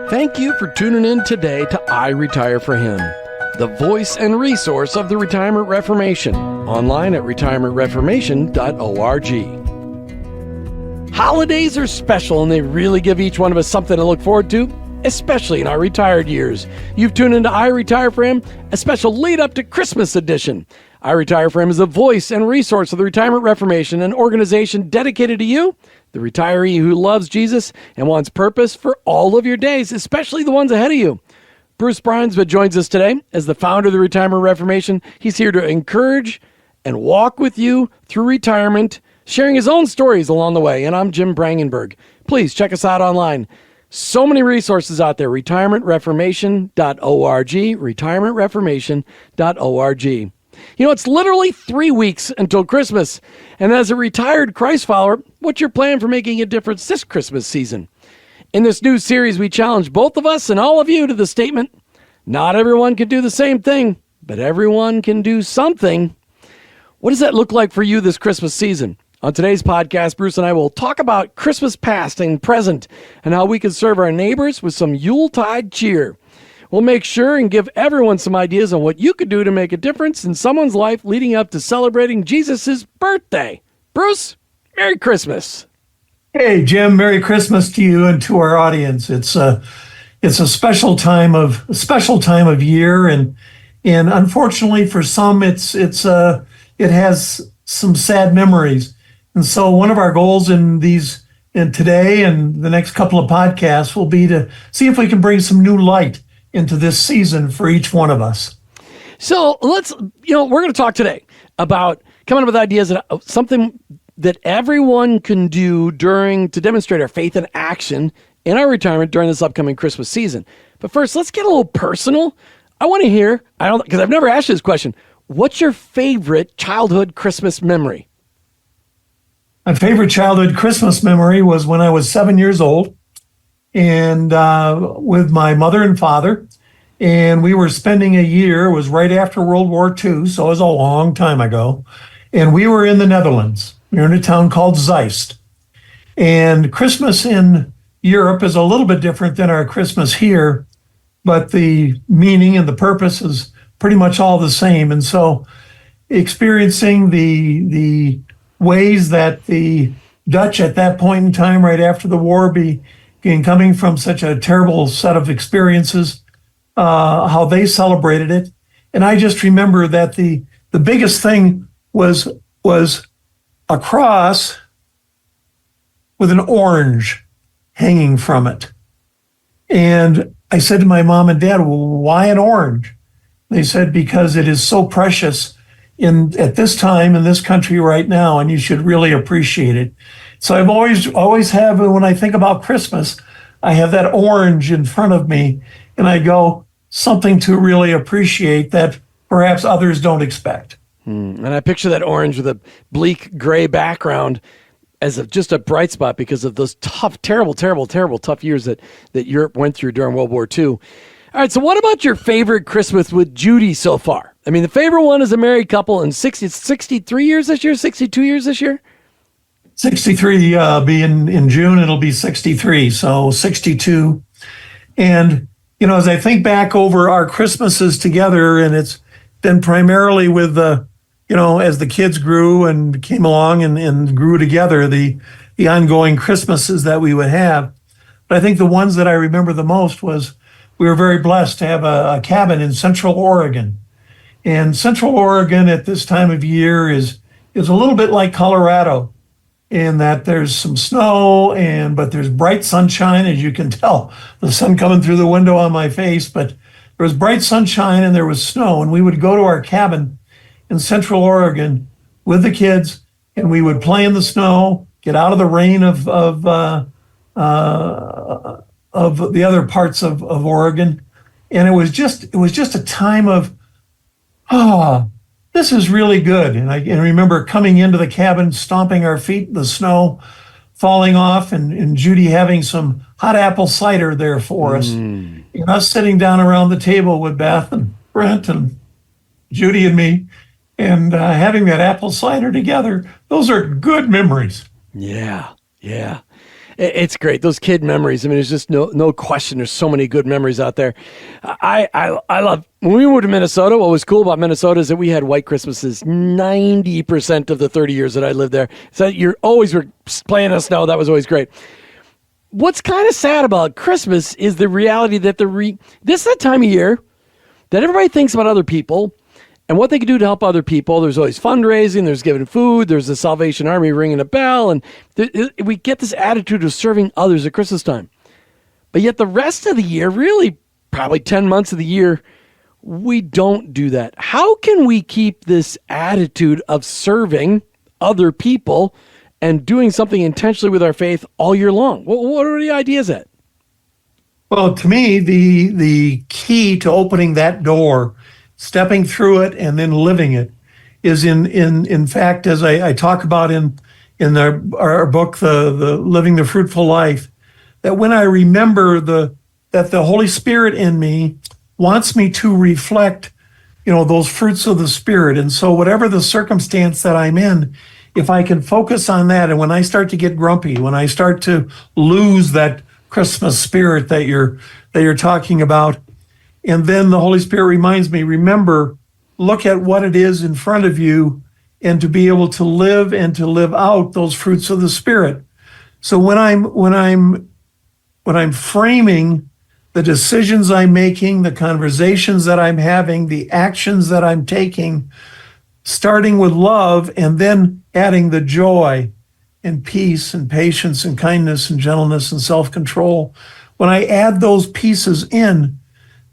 Thank you for tuning in today to I Retire for Him, the voice and resource of the Retirement Reformation, online at retirementreformation.org. Holidays are special and they really give each one of us something to look forward to, especially in our retired years. You've tuned into I Retire for Him, a special lead up to Christmas edition. I Retire for Him is the voice and resource of the Retirement Reformation, an organization dedicated to you, the retiree who loves Jesus and wants purpose for all of your days, especially the ones ahead of you. Bruce Bruinsma joins us today as the founder of the Retirement Reformation. He's here to encourage and walk with you through retirement, sharing his own stories along the way. And I'm Jim Brangenberg. Please check us out online. So many resources out there. retirementreformation.org, retirementreformation.org. You know, it's literally 3 weeks until Christmas. And as a retired Christ follower, what's your plan for making a difference this Christmas season? In this new series, we challenge both of us and all of you to the statement, not everyone can do the same thing, but everyone can do something. What does that look like for you this Christmas season? On today's podcast, Bruce and I will talk about Christmas past and present and how we can serve our neighbors with some Yuletide cheer. We'll make sure and give everyone some ideas on what you could do to make a difference in someone's life leading up to celebrating Jesus' birthday. Bruce, Merry Christmas. Hey, Jim, Merry Christmas to you and to our audience. It's a special time of year, and unfortunately for some, it has some sad memories. And so one of our goals in today and the next couple of podcasts will be to see if we can bring some new light into this season for each one of us. So we're going to talk today about coming up with ideas of something that everyone can do to demonstrate our faith and action in our retirement during this upcoming Christmas season. But first, let's get a little personal. I want to hear, because I've never asked you this question, what's your favorite childhood Christmas memory? My favorite childhood Christmas memory was when I was 7 years old and with my mother and father. And we were spending a year, it was right after World War II, so it was a long time ago. And we were in the Netherlands. We were in a town called Zeist. And Christmas in Europe is a little bit different than our Christmas here, but the meaning and the purpose is pretty much all the same. And so experiencing the ways that the Dutch at that point in time, right after the war, coming from such a terrible set of experiences, how they celebrated it. And I just remember that the biggest thing was a cross with an orange hanging from it. And I said to my mom and dad, well, why an orange? They said, because it is so precious at this time in this country right now, and you should really appreciate it. So I've always have, when I think about Christmas, I have that orange in front of me, and I go, something to really appreciate that perhaps others don't expect. And I picture that orange with a bleak gray background as just a bright spot because of those tough, terrible years that Europe went through during World War II. All right, so what about your favorite Christmas with Judy so far? I mean, the favorite one is a married couple, and 63 years this year, 62 years this year? 63, be in June, it'll be 63, so 62. And, as I think back over our Christmases together, and it's been primarily with as the kids grew and came along and grew together, the ongoing Christmases that we would have. But I think the ones that I remember the most was we were very blessed to have a cabin in Central Oregon. And Central Oregon at this time of year is a little bit like Colorado in that there's some snow but there's bright sunshine, as you can tell, the sun coming through the window on my face, but there was bright sunshine and there was snow, and we would go to our cabin in Central Oregon with the kids, and we would play in the snow, get out of the rain of the other parts of Oregon, and it was just a time of, this is really good. And I remember coming into the cabin, stomping our feet in the snow, falling off, and Judy having some hot apple cider there for us, and us sitting down around the table with Beth and Brent and Judy and me, and having that apple cider together. Those are good memories. Yeah. It's great. Those kid memories. I mean, there's just no question. There's so many good memories out there. I love, when we moved to Minnesota, what was cool about Minnesota is that we had white Christmases 90% of the 30 years that I lived there. So you're always were playing in the snow. That was always great. What's kind of sad about Christmas is the reality that this is that time of year that everybody thinks about other people and what they can do to help other people. There's always fundraising, there's giving food, there's the Salvation Army ringing a bell, and we get this attitude of serving others at Christmas time. But yet the rest of the year, really probably 10 months of the year, we don't do that. How can we keep this attitude of serving other people and doing something intentionally with our faith all year long? What are the ideas at? Well, to me, the key to opening that door, stepping through it and then living it, is in fact, as I talk about in our book, the Living the Fruitful Life, that when I remember that the Holy Spirit in me wants me to reflect, those fruits of the Spirit. And so whatever the circumstance that I'm in, if I can focus on that, and when I start to get grumpy, when I start to lose that Christmas spirit that you're talking about, and then the Holy Spirit reminds me, remember, look at what it is in front of you, and to be able to live and to live out those fruits of the Spirit. So when I'm framing the decisions I'm making, the conversations that I'm having, the actions that I'm taking, starting with love and then adding the joy and peace and patience and kindness and gentleness and self-control, when I add those pieces in,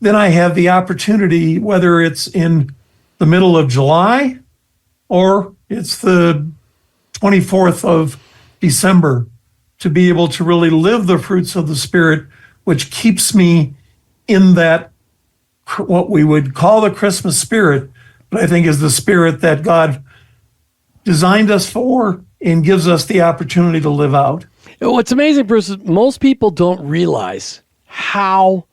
then I have the opportunity, whether it's in the middle of July or it's the 24th of December, to be able to really live the fruits of the Spirit, which keeps me in that, what we would call the Christmas spirit, but I think is the spirit that God designed us for and gives us the opportunity to live out. What's amazing, Bruce, is most people don't realize how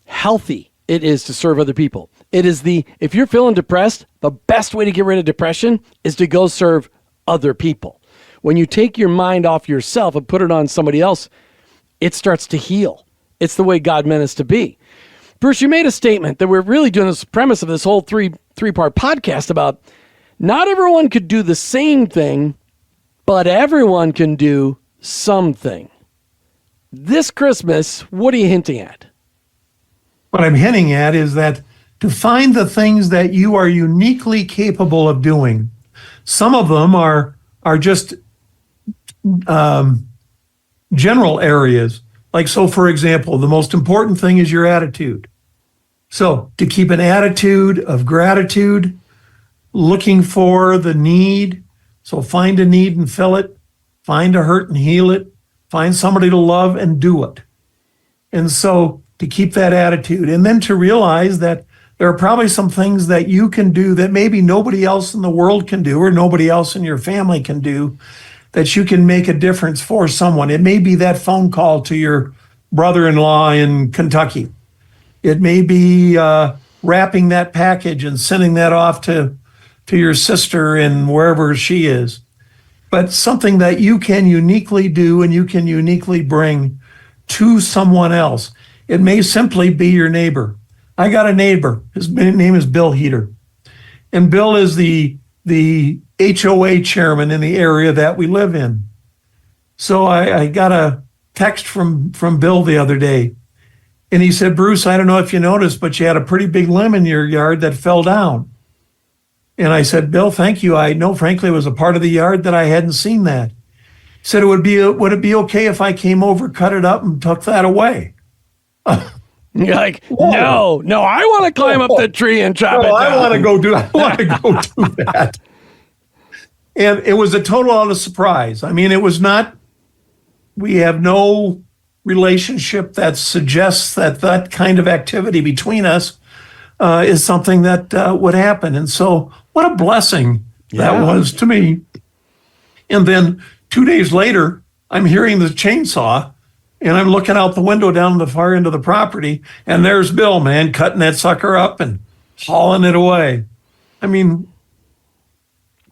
healthy it is to serve other people. It is if you're feeling depressed, the best way to get rid of depression is to go serve other people. When you take your mind off yourself and put it on somebody else, it starts to heal. It's the way God meant us to be. Bruce, you made a statement that we're really doing this premise of this whole three-part podcast about not everyone could do the same thing, but everyone can do something. This Christmas, what are you hinting at? What I'm hinting at is that to find the things that you are uniquely capable of doing. Some of them are just general areas. Like, so for example, the most important thing is your attitude. So to keep an attitude of gratitude, looking for the need. So find a need and fill it, find a hurt and heal it, find somebody to love and do it. And so to keep that attitude, and then to realize that there are probably some things that you can do that maybe nobody else in the world can do or nobody else in your family can do, that you can make a difference for someone. It may be that phone call to your brother-in-law in Kentucky. It may be wrapping that package and sending that off to your sister in wherever she is. But something that you can uniquely do and you can uniquely bring to someone else. It may simply be your neighbor. I got a neighbor. His name is Bill Heater. And Bill is the HOA chairman in the area that we live in. So I got a text from Bill the other day. And he said, Bruce, I don't know if you noticed, but you had a pretty big limb in your yard that fell down. And I said, Bill, thank you. I know, frankly, it was a part of the yard that I hadn't seen that. He said, would it be okay if I came over, cut it up, and took that away? You're like, no, I want to climb up the tree and chop it down. I want to go do that. And it was a total out of surprise. I mean, it was not, we have no relationship that suggests that kind of activity between us is something that would happen. And so what a blessing that was to me. And then 2 days later, I'm hearing the chainsaw and I'm looking out the window down the far end of the property, and there's Bill, man, cutting that sucker up and hauling it away. I mean,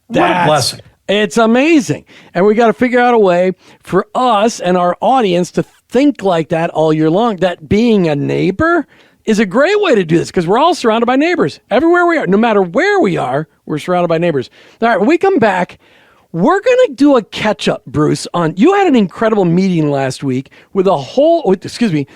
what a blessing. It's amazing. And we got to figure out a way for us and our audience to think like that all year long. That being a neighbor is a great way to do this because we're all surrounded by neighbors. Everywhere we are, no matter where we are, we're surrounded by neighbors. All right, when we come back, we're going to do a catch-up, Bruce, on you had an incredible meeting last week with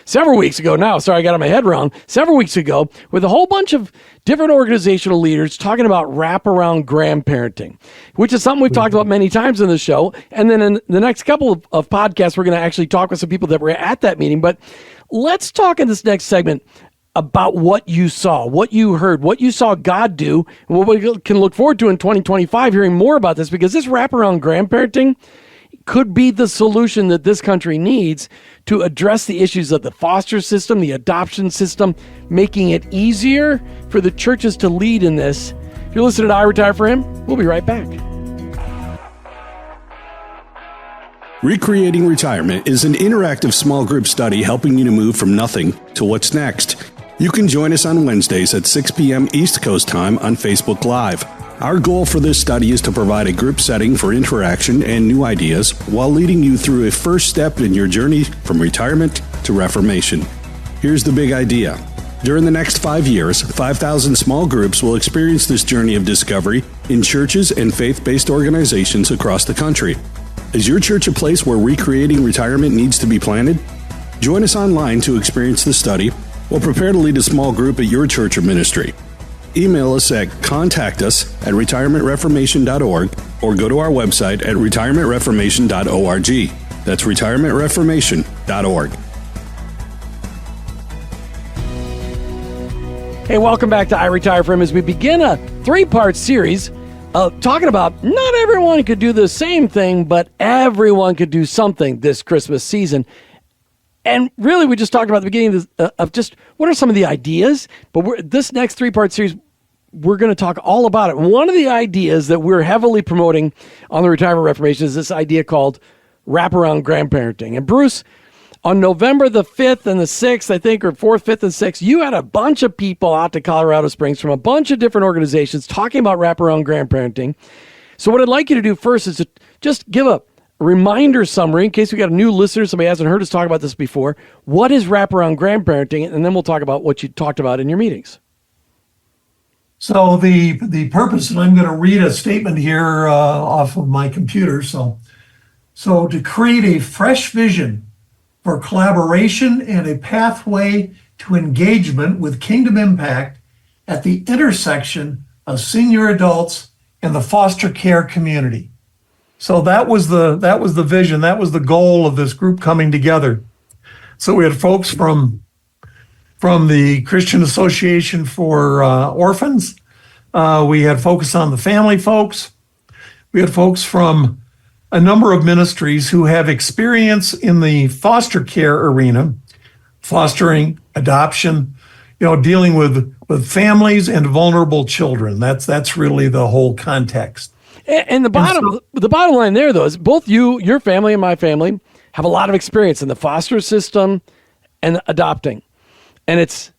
several weeks ago now. Sorry, I got my head wrong. Several weeks ago with a whole bunch of different organizational leaders talking about wraparound grandparenting, which is something we've talked about many times in the show. And then in the next couple of podcasts, we're going to actually talk with some people that were at that meeting. But let's talk in this next segment about what you saw, what you heard, what you saw God do, and what we can look forward to in 2025, hearing more about this, because this wraparound grandparenting could be the solution that this country needs to address the issues of the foster system, the adoption system, making it easier for the churches to lead in this. If you're listening to I Retire for Him, we'll be right back. Recreating Retirement is an interactive small group study helping you to move from nothing to what's next. You can join us on Wednesdays at 6 p.m. East Coast time on Facebook Live. Our goal for this study is to provide a group setting for interaction and new ideas while leading you through a first step in your journey from retirement to reformation. Here's the big idea. During the next 5 years, 5,000 small groups will experience this journey of discovery in churches and faith-based organizations across the country. Is your church a place where recreating retirement needs to be planted? Join us online to experience the study or prepare to lead a small group at your church or ministry. Email us at contactus@retirementreformation.org or go to our website at retirementreformation.org. That's retirementreformation.org. Hey, welcome back to I Retire for Him as we begin a 3-part series talking about not everyone could do the same thing, but everyone could do something this Christmas season. And really, we just talked about the beginning of just what are some of the ideas, but this next 3-part series, we're going to talk all about it. One of the ideas that we're heavily promoting on the Retirement Reformation is this idea called wraparound grandparenting. And Bruce, on November the 5th and the 6th, I think, or 4th, 5th, and 6th, you had a bunch of people out to Colorado Springs from a bunch of different organizations talking about wraparound grandparenting. So what I'd like you to do first is to just give a reminder summary in case we got a new listener, somebody hasn't heard us talk about this before. What is wraparound grandparenting? And then we'll talk about what you talked about in your meetings. So the purpose, and I'm going to read a statement here off of my computer. So to create a fresh vision for collaboration and a pathway to engagement with Kingdom Impact at the intersection of senior adults and the foster care community. So that was the vision, that was the goal of this group coming together. So we had folks from the Christian Association for Orphans. We had focus on the family folks. We had folks from a number of ministries who have experience in the foster care arena, fostering, adoption, dealing with families and vulnerable children. That's really the whole context. And the bottom line there, though, is both your family and my family have a lot of experience in the foster system and adopting. And it's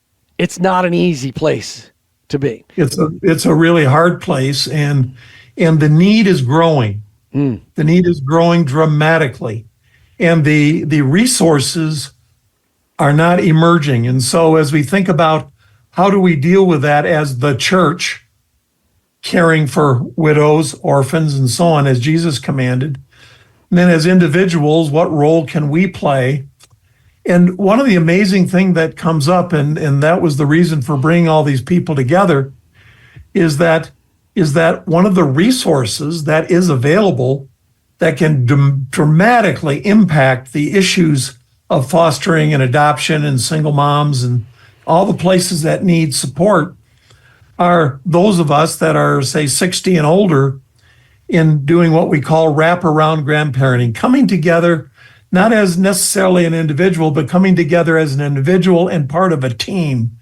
not an easy place to be. It's a really hard place, and the need is growing. The need is growing dramatically, and the resources are not emerging. And so as we think about how do we deal with that as the church, caring for widows, orphans, and so on, as Jesus commanded. And then as individuals, what role can we play? And one of the amazing things that comes up, and that was the reason for bringing all these people together, is that one of the resources that is available that can dramatically impact the issues of fostering and adoption and single moms and all the places that need support are those of us that are, say, 60 and older in doing what we call wraparound grandparenting, coming together, not as necessarily an individual, but coming together as an individual and part of a team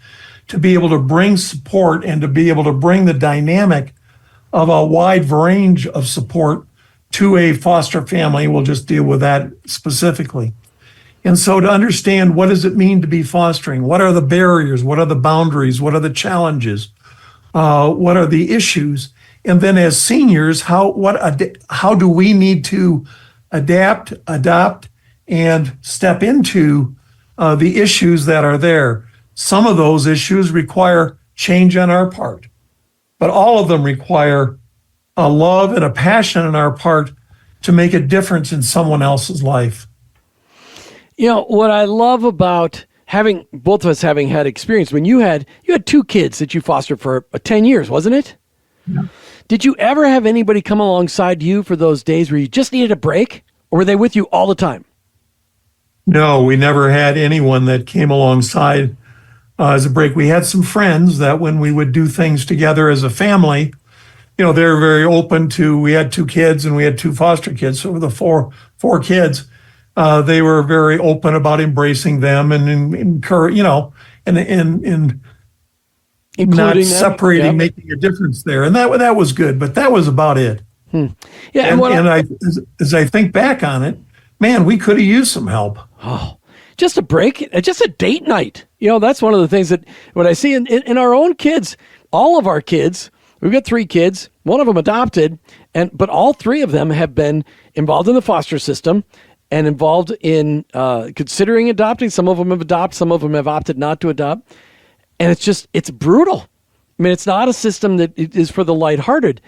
to be able to bring support and to be able to bring the dynamic of a wide range of support to a foster family. We'll just deal with that specifically. And so to understand what does it mean to be fostering? What are the barriers? What are the boundaries? What are the challenges? What are the issues? And then as seniors, how do we need to adapt, adopt, and step into the issues that are there? Some of those issues require change on our part, but all of them require a love and a passion on our part to make a difference in someone else's life. You know, what I love about having both of us having had experience, when you had 2 kids that you fostered for 10 years, wasn't it? Yeah. Did you ever have anybody come alongside you for those days where you just needed a break, or were they with you all the time? No, we never had anyone that came alongside as a break. We had some friends that when we would do things together as a family, they were very open to, we had 2 kids and we had 2 foster kids. So the four kids, they were very open about embracing them and encourage, and not separating, yep, making a difference there. And that was good, but that was about it. Yeah. As I think back on it, man, we could have used some help. Oh, just a break, just a date night. That's one of the things that when I see in our own kids, all of our kids, we've got 3 kids, one of them adopted, but all 3 of them have been involved in the foster system and involved in considering adopting. Some of them have adopted, some of them have opted not to adopt. And it's brutal. I mean, it's not a system that is for the lighthearted.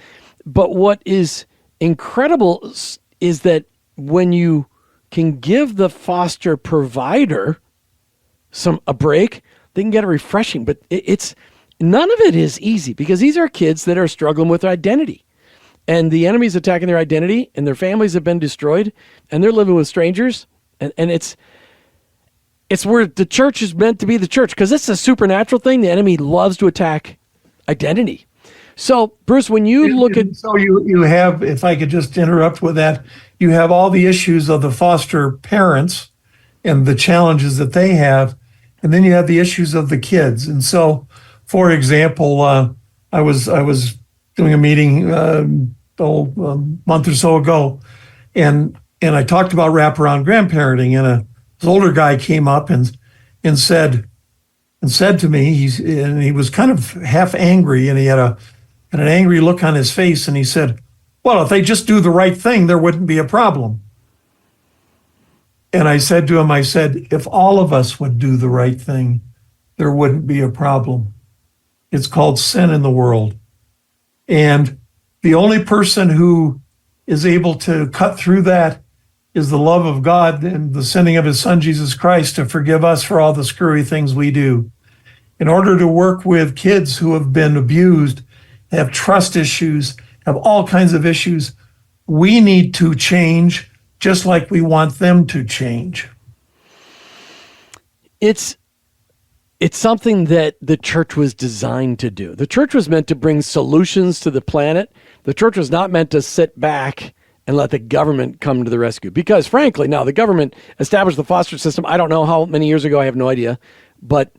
But what is incredible is that when you can give the foster provider a break, they can get a refreshing. But it's none of it is easy, because these are kids that are struggling with identity. And the enemy's attacking their identity, and their families have been destroyed, and they're living with strangers. And it's where the church is meant to be the church, because it's a supernatural thing. The enemy loves to attack identity. So, Bruce, when you look at... So you have, if I could just interrupt with that, you have all the issues of the foster parents and the challenges that they have, and then you have the issues of the kids. And so, for example, I was doing a meeting a month or so ago, and I talked about wraparound grandparenting, and this older guy came up and said to me, he was kind of half angry, and he had an angry look on his face, and he said, "Well, if they just do the right thing, there wouldn't be a problem." And I said to him, if all of us would do the right thing, there wouldn't be a problem. It's called sin in the world. And the only person who is able to cut through that is the love of God and the sending of his son, Jesus Christ, to forgive us for all the screwy things we do. In order to work with kids who have been abused, have trust issues, have all kinds of issues, we need to change just like we want them to change. It's something that the church was designed to do. The church was meant to bring solutions to the planet. The church was not meant to sit back and let the government come to the rescue. Because frankly, now the government established the foster system. I don't know how many years ago, I have no idea. But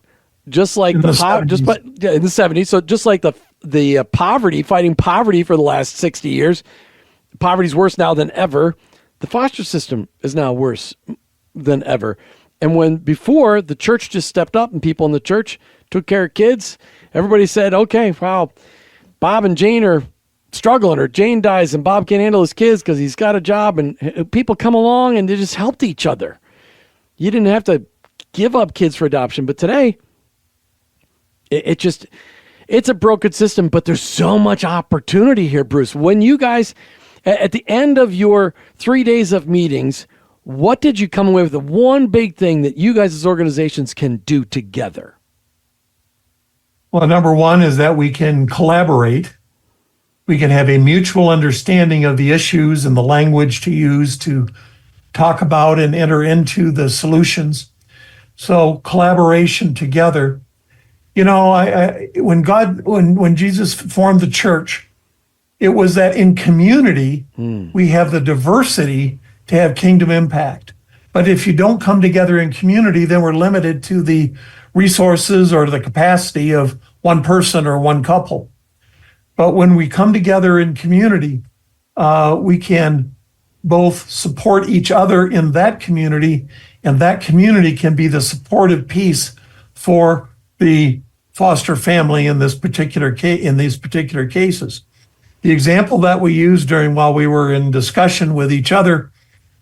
just like in the 70s, so just like the poverty, fighting poverty for the last 60 years, poverty's worse now than ever. The foster system is now worse than ever. And when before the church just stepped up and people in the church took care of kids, everybody said, okay, wow, Bob and Jane are struggling, or Jane dies and Bob can't handle his kids because he's got a job, and people come along and they just helped each other. You didn't have to give up kids for adoption. But today, it's a broken system, but there's so much opportunity here, Bruce. When you guys, at the end of your 3 days of meetings, what did you come away with? The one big thing that you guys as organizations can do together? Well, number one is that we can collaborate. We can have a mutual understanding of the issues and the language to use to talk about and enter into the solutions. So collaboration together. When Jesus formed the church, it was that in community, we have the diversity to have kingdom impact. But if you don't come together in community, then we're limited to the resources or the capacity of one person or one couple. But when we come together in community, we can both support each other in that community, and that community can be the supportive piece for the foster family in these particular cases. the example that we used while we were in discussion with each other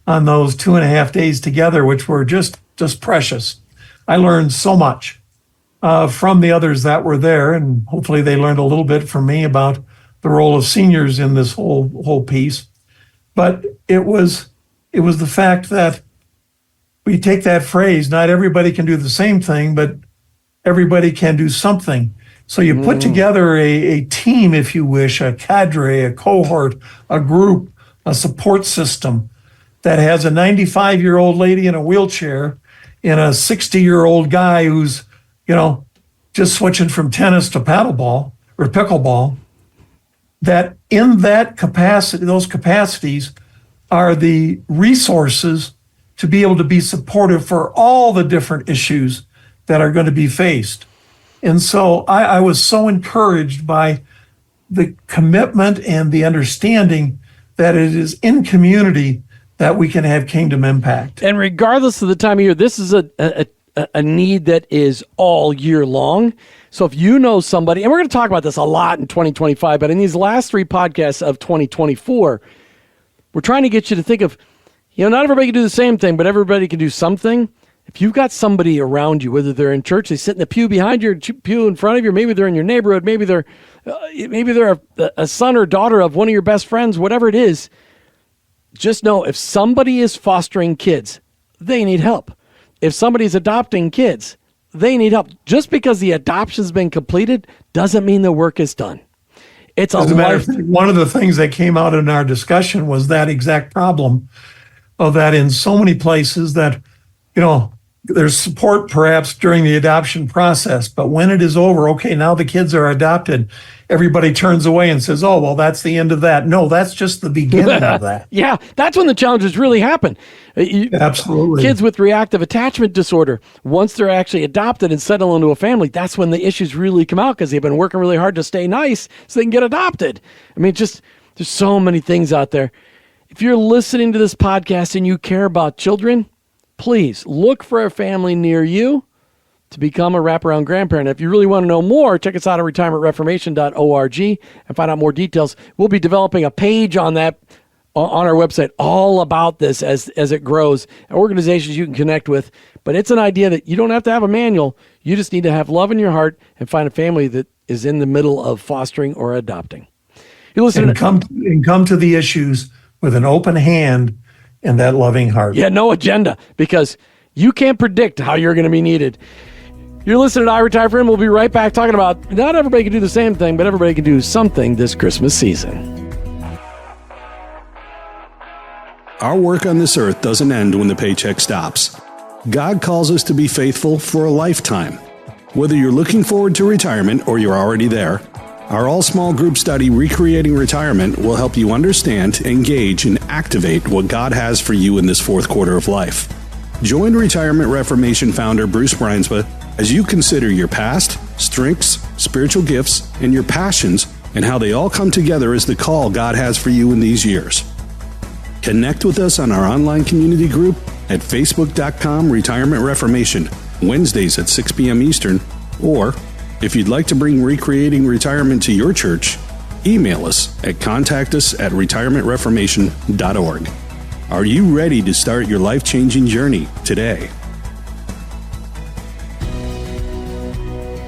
on those 2.5 days together, which were just precious. I learned so much from the others that were there, and hopefully they learned a little bit from me about the role of seniors in this whole piece. But it was the fact that we take that phrase, not everybody can do the same thing, but everybody can do something. So you put together a team, if you wish, a cadre, a cohort, a group, a support system that has a 95-year-old lady in a wheelchair and a 60-year-old guy who's, just switching from tennis to paddleball or pickleball, that in that capacity, those capacities are the resources to be able to be supportive for all the different issues that are going to be faced. And so I was so encouraged by the commitment and the understanding that it is in community that we can have kingdom impact. And regardless of the time of year, this is a need that is all year long. So if you know somebody, and we're going to talk about this a lot in 2025, but in these last 3 podcasts of 2024, we're trying to get you to think of, not everybody can do the same thing, but everybody can do something. If you've got somebody around you, whether they're in church, they sit in the pew behind you, or pew in front of you, maybe they're in your neighborhood, maybe they're a son or daughter of one of your best friends, whatever it is, just know if somebody is fostering kids, they need help. If somebody's adopting kids, they need help. Just because the adoption's been completed doesn't mean the work is done. It's As a matter of fact, one of the things that came out in our discussion was that exact problem of that in so many places that, there's support perhaps during the adoption process, but when it is over, okay, now the kids are adopted, everybody turns away and says, oh, well, that's the end of that. No, that's just the beginning of that. Yeah, that's when the challenges really happen. Absolutely. Kids with reactive attachment disorder, once they're actually adopted and settle into a family, that's when the issues really come out because they've been working really hard to stay nice so they can get adopted. I mean, there's so many things out there. If you're listening to this podcast and you care about children, please look for a family near you to become a wraparound grandparent. If you really want to know more, check us out at retirementreformation.org and find out more details. We'll be developing a page on that on our website all about this as it grows, organizations you can connect with. But it's an idea that you don't have to have a manual. You just need to have love in your heart and find a family that is in the middle of fostering or adopting. You listen come to the issues with an open hand and that loving heart. Yeah, no agenda, because you can't predict how you're going to be needed. You're listening to I Retire For Him. We'll be right back talking about not everybody can do the same thing, but everybody can do something this Christmas season. Our work on this earth doesn't end when the paycheck stops. God calls us to be faithful for a lifetime. Whether you're looking forward to retirement or you're already there, our all-small group study, Recreating Retirement, will help you understand, engage, and activate what God has for you in this fourth quarter of life. Join Retirement Reformation founder Bruce Bruinsma as you consider your past, strengths, spiritual gifts, and your passions, and how they all come together as the call God has for you in these years. Connect with us on our online community group at facebook.com/Retirement Reformation, Wednesdays at 6 p.m. Eastern, or if you'd like to bring Recreating Retirement to your church, email us at contactus@retirementreformation.org. Are you ready to start your life-changing journey today?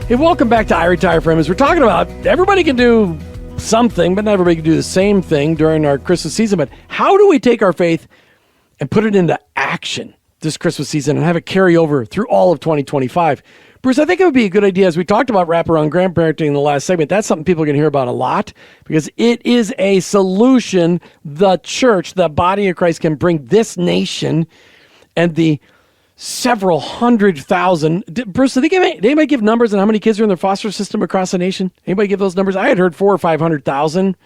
Hey, welcome back to I Retire For Him. As we're talking about, everybody can do something, but not everybody can do the same thing during our Christmas season. But how do we take our faith and put it into action this Christmas season and have it carry over through all of 2025? Bruce, I think it would be a good idea, as we talked about wraparound grandparenting in the last segment, that's something people are going to hear about a lot because it is a solution the church, the body of Christ, can bring this nation and the several 100,000. Bruce, did anybody give numbers on how many kids are in their foster system across the nation? Anybody give those numbers? I had heard 400,000 or 500,000.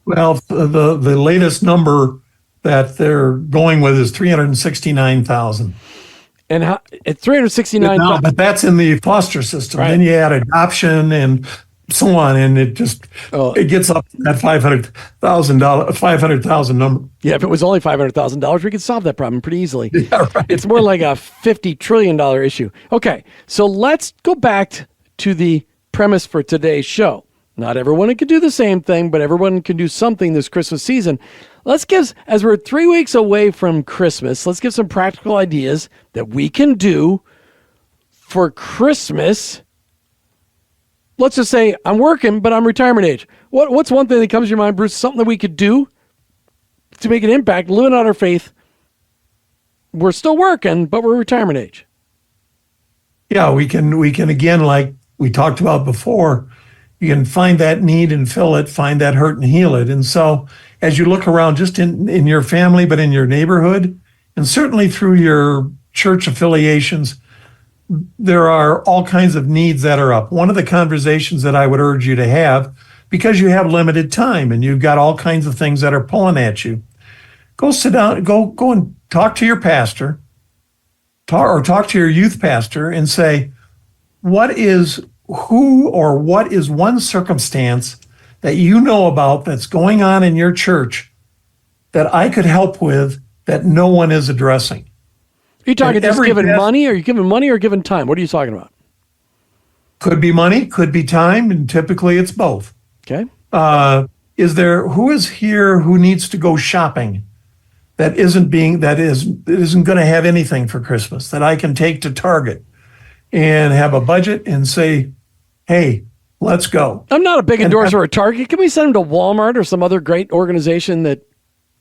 Well, the latest number that they're going with is 369,000. And how, at 369,000. But that's in the foster system. Right. Then you add adoption and so on, and it just it gets up to that $500,000 number. Yeah, if it was only $500,000, we could solve that problem pretty easily. Yeah, right. It's more like a $50 trillion issue. Okay, so let's go back to the premise for today's show. Not everyone can do the same thing, but everyone can do something this Christmas season. Let's give, as we're 3 weeks away from Christmas, let's give some practical ideas that we can do for Christmas. Let's just say I'm working, but I'm retirement age. What's one thing that comes to your mind, Bruce? Something that we could do to make an impact, living out our faith. We're still working, but we're retirement age. Yeah, we can again, like we talked about before, you can find that need and fill it, find that hurt and heal it. And so as you look around just in your family, but in your neighborhood, and certainly through your church affiliations, there are all kinds of needs that are up. One of the conversations that I would urge you to have, because you have limited time and you've got all kinds of things that are pulling at you, go sit down, go and talk to your pastor, talk to your youth pastor and say, what is one circumstance that you know about that's going on in your church that I could help with that no one is addressing? Are you talking just giving money? Are you giving money or giving time? What are you talking about? Could be money, could be time, and typically it's both. Okay. Who is here who needs to go shopping that isn't going to have anything for Christmas that I can take to Target and have a budget and say, hey, let's go. I'm not a big endorser of Target. Can we send them to Walmart or some other great organization that,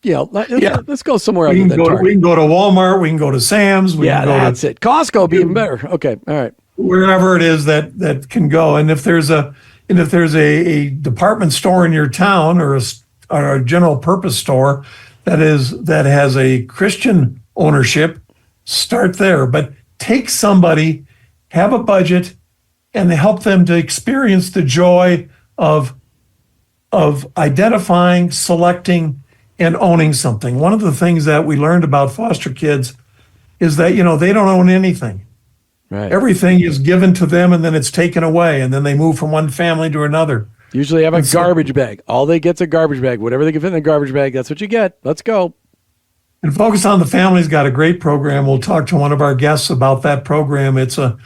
let's go somewhere other than Target. We can go to Walmart. We can go to Sam's. That's it. Costco would be even better. Okay. All right. Wherever it is that can go. And if there's a department store in your town or a general purpose store that has a Christian ownership, start there. But take somebody, have a budget, and help them to experience the joy of identifying, selecting, and owning something. One of the things that we learned about foster kids is that, they don't own anything. Right. Everything is given to them and then it's taken away, and then they move from one family to another. Usually have a garbage bag. All they get's a garbage bag. Whatever they can fit in the garbage bag, that's what you get. Let's go. And Focus on the Family's got a great program. We'll talk to one of our guests about that program. It's a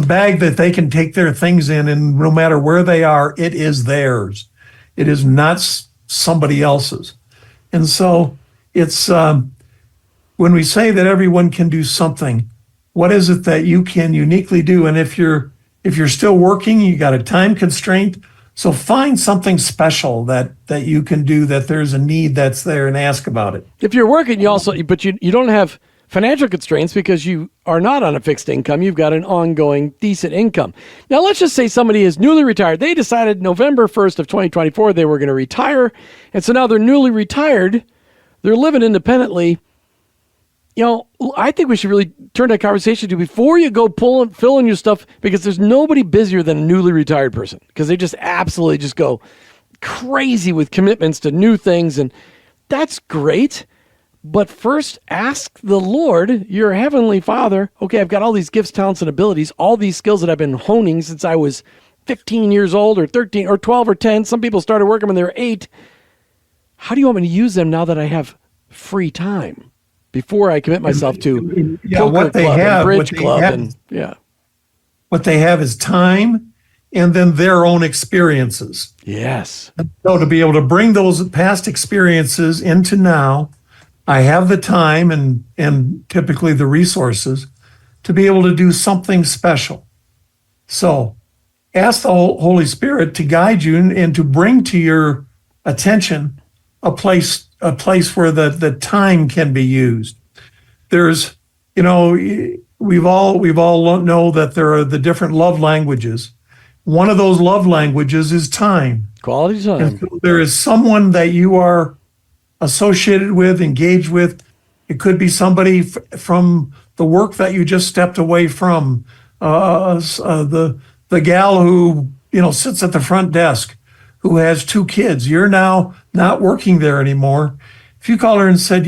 bag that they can take their things in, and no matter where they are, it is theirs. It is not somebody else's. And so it's when we say that everyone can do something, what is it that you can uniquely do? And if you're still working, you got a time constraint. So find something special that you can do, that there's a need that's there, and ask about it. If you're working, but you don't have financial constraints because you are not on a fixed income. You've got an ongoing decent income. Now, let's just say somebody is newly retired. They decided November 1st of 2024 they were going to retire. And so now they're newly retired. They're living independently. I think we should really turn that conversation to before you go fill in your stuff, because there's nobody busier than a newly retired person, because they just absolutely just go crazy with commitments to new things. And that's great. But first, ask the Lord, your heavenly Father, okay, I've got all these gifts, talents, and abilities, all these skills that I've been honing since I was 15 years old or 13 or 12 or 10. Some people started working when they were 8. How do you want me to use them now that I have free time before I commit myself to poker club and bridge club? What they have is time and then their own experiences. Yes. So to be able to bring those past experiences into now, I have the time and typically the resources to be able to do something special. So ask the Holy Spirit to guide you and to bring to your attention a place where the time can be used. There's, we've all know that there are the different love languages. One of those love languages is time. Quality time. And so there is someone that you are associated with, engaged with. It could be somebody from the work that you just stepped away from, the gal who sits at the front desk, who has 2 kids. You're now not working there anymore. If you call her and said,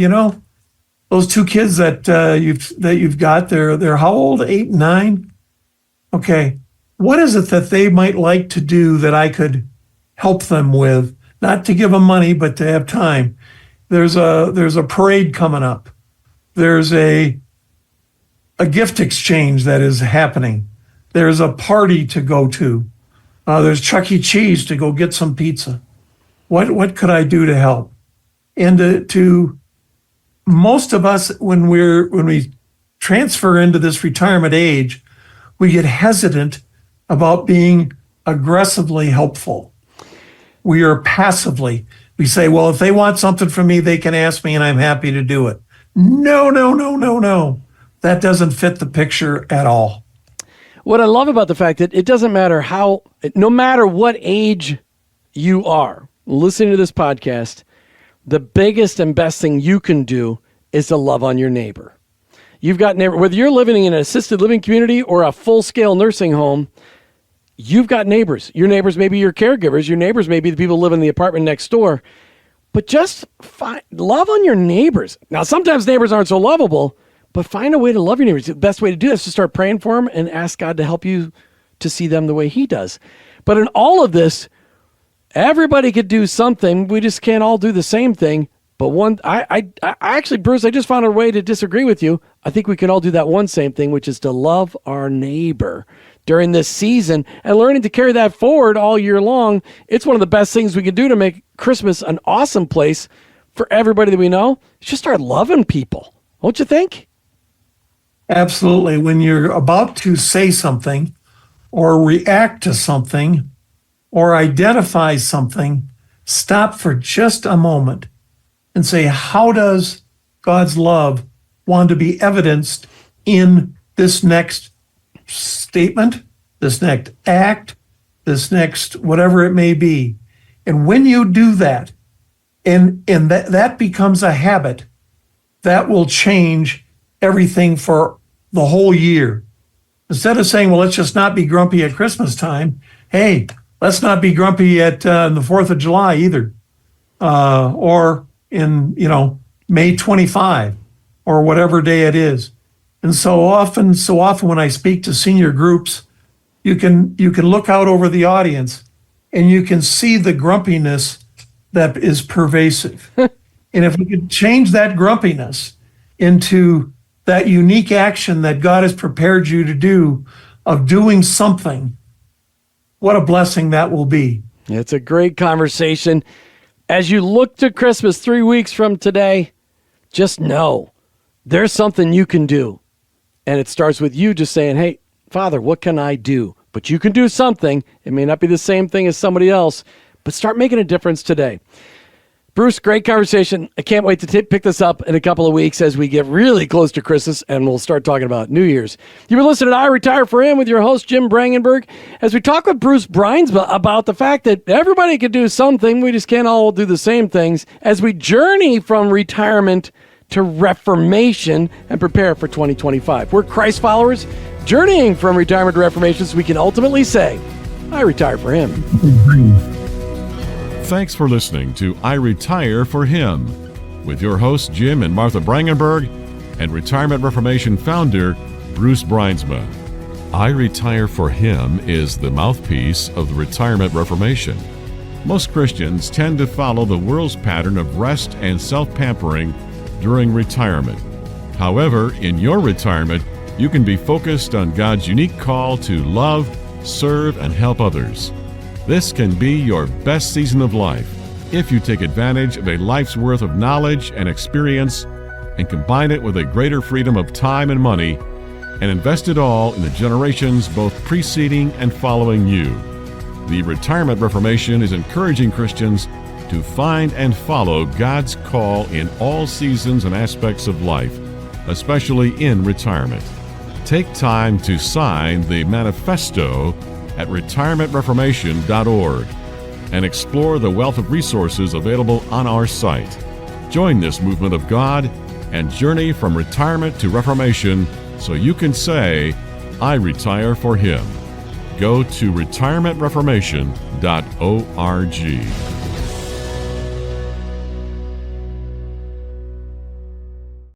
those 2 kids that you've got, they're how old? 8 and 9. Okay, what is it that they might like to do that I could help them with? Not to give them money, but to have time. There's a parade coming up. There's a gift exchange that is happening. There's a party to go to. There's Chuck E. Cheese to go get some pizza. What could I do to help? And to most of us, when we transfer into this retirement age, we get hesitant about being aggressively helpful. We are passively. We say, well, if they want something from me, they can ask me and I'm happy to do it. No. That doesn't fit the picture at all. What I love about the fact that it doesn't matter no matter what age you are listening to this podcast, the biggest and best thing you can do is to love on your neighbor. You've got neighbor, whether you're living in an assisted living community or a full-scale nursing home, you've got neighbors. Your neighbors may be your caregivers. Your neighbors may be the people who live in the apartment next door. But just love on your neighbors. Now, sometimes neighbors aren't so lovable, but find a way to love your neighbors. The best way to do that is to start praying for them and ask God to help you to see them the way he does. But in all of this, everybody could do something. We just can't all do the same thing. But I actually, Bruce, I just found a way to disagree with you. I think we can all do that one same thing, which is to love our neighbor during this season and learning to carry that forward all year long. It's one of the best things we can do to make Christmas an awesome place for everybody that we know. Just start loving people. Don't you think? Absolutely. When you're about to say something or react to something or identify something, stop for just a moment and say, how does God's love want to be evidenced in this next statement, this next act, this next whatever it may be? And when you do that, and that becomes a habit, that will change everything for the whole year. Instead of saying, well, let's just not be grumpy at Christmas time, hey, let's not be grumpy at the 4th of July either, or in, May 25 or whatever day it is. And so often when I speak to senior groups, you can look out over the audience and you can see the grumpiness that is pervasive. And if we could change that grumpiness into that unique action that God has prepared you to do, of doing something, what a blessing that will be. It's a great conversation. As you look to Christmas 3 weeks from today, just know there's something you can do. And it starts with you just saying, hey, Father, what can I do? But you can do something. It may not be the same thing as somebody else, but start making a difference today. Bruce, great conversation. I can't wait to pick this up in a couple of weeks as we get really close to Christmas, and we'll start talking about New Year's. You were listening to I Retire for Him with your host, Jim Brangenberg, as we talk with Bruce Bruinsma about the fact that everybody can do something. We just can't all do the same things as we journey from retirement to reformation and prepare for 2025. We're Christ followers journeying from retirement to reformation so we can ultimately say, I retire for Him. Thanks for listening to I Retire for Him with your hosts Jim and Martha Brangenberg and Retirement Reformation founder Bruce Bruinsma. I Retire for Him is the mouthpiece of the Retirement Reformation. Most Christians tend to follow the world's pattern of rest and self-pampering during retirement. However, in your retirement, you can be focused on God's unique call to love, serve, and help others. This can be your best season of life if you take advantage of a life's worth of knowledge and experience and combine it with a greater freedom of time and money and invest it all in the generations both preceding and following you. The Retirement Reformation is encouraging Christians to find and follow God's call in all seasons and aspects of life, especially in retirement. Take time to sign the manifesto at retirementreformation.org and explore the wealth of resources available on our site. Join this movement of God and journey from retirement to reformation so you can say, I retire for Him. Go to retirementreformation.org.